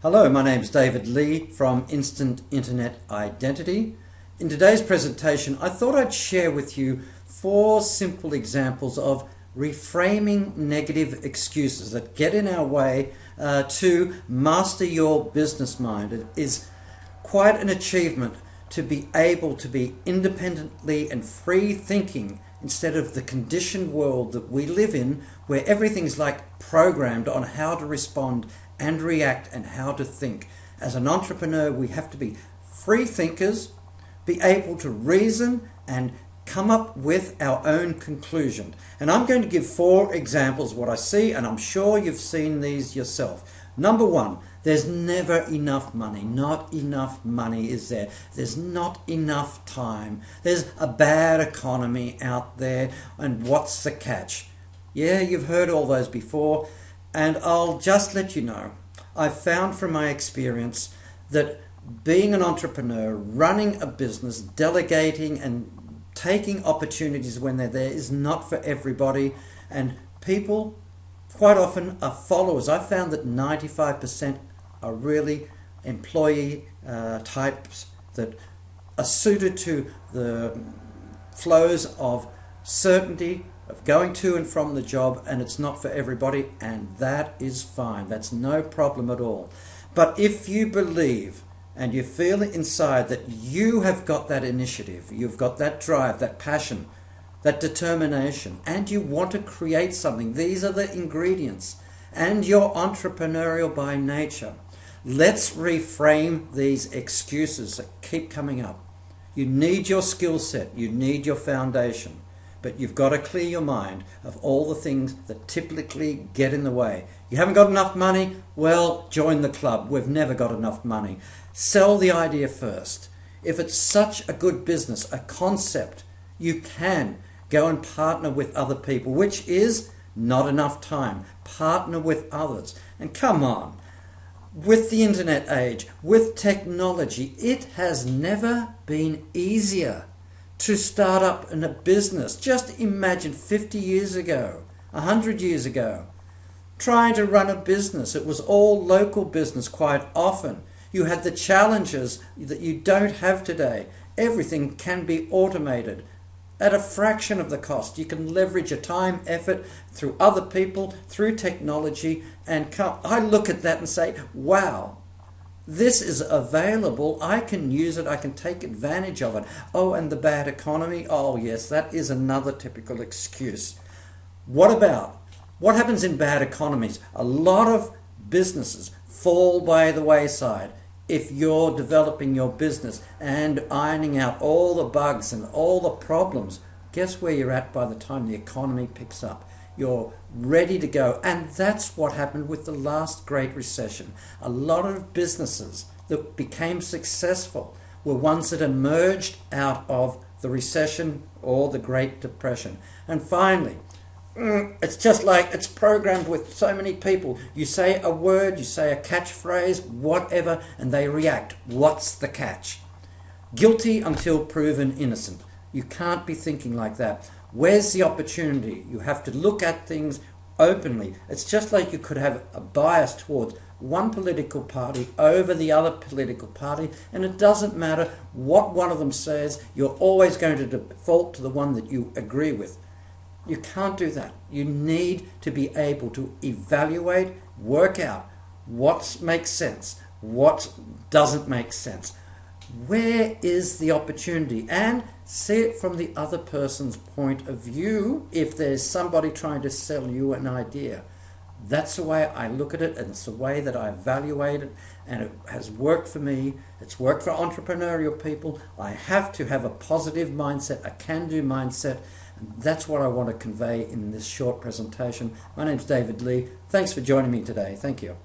Hello, my name is David Lee from Instant Internet Identity. In today's presentation, I thought I'd share with you 4 simple examples of reframing negative excuses that get in our way to master your business mind. It is quite an achievement to be able to be independently and free thinking instead of the conditioned world that we live in, where everything's like programmed on how to respond and react and how to think. As an entrepreneur, we have to be free thinkers, be able to reason and come up with our own conclusion. And I'm going to give 4 examples of what I see, and I'm sure you've seen these yourself. Number 1, there's never enough money. Not enough money is there. There's not enough time. There's a bad economy out there, and what's the catch? Yeah, you've heard all those before. And I'll just let you know, I've found from my experience that being an entrepreneur, running a business, delegating and taking opportunities when they're there is not for everybody. And people quite often are followers. I found that 95% are really employee types that are suited to the flows of certainty, of going to and from the job, and it's not for everybody, and that is fine. That's no problem at all. But if you believe and you feel inside that you have got that initiative, you've got that drive, that passion, that determination, and you want to create something, these are the ingredients, and you're entrepreneurial by nature, let's reframe these excuses that keep coming up. You need your skill set, you need your foundation. But you've got to clear your mind of all the things that typically get in the way. You haven't got enough money? Well, join the club. We've never got enough money. Sell the idea first. If it's such a good business, a concept, you can go and partner with other people, which is not enough time. Partner with others. And come on, with the internet age, with technology, it has never been easier to start up in a business. Just imagine 50 years ago, 100 years ago, trying to run a business. It was all local business quite often. You had the challenges that you don't have today. Everything can be automated at a fraction of the cost. You can leverage your time, effort through other people, through technology, and I look at that and say, wow, this is available. I can use it. I can take advantage of it. Oh, and the bad economy? Oh, yes, that is another typical excuse. What happens in bad economies? A lot of businesses fall by the wayside. If you're developing your business and ironing out all the bugs and all the problems, guess where you're at by the time the economy picks up? You're ready to go. And that's what happened with the last Great Recession. A lot of businesses that became successful were ones that emerged out of the recession or the Great Depression. And finally, it's just like it's programmed with so many people. You say a word, you say a catchphrase, whatever, and they react. What's the catch? Guilty until proven innocent. You can't be thinking like that. Where's the opportunity? You have to look at things openly. It's just like you could have a bias towards one political party over the other political party, and it doesn't matter what one of them says, you're always going to default to the one that you agree with. You can't do that. You need to be able to evaluate, work out what makes sense, what doesn't make sense. Where is the opportunity? And see it from the other person's point of view. If there's somebody trying to sell you an idea, that's the way I look at it, and it's the way that I evaluate it, and it has worked for me. It's worked for entrepreneurial people. I have to have a positive mindset, a can-do mindset, and that's what I want to convey in this short presentation. My name's David Lee. Thanks for joining me today. Thank you.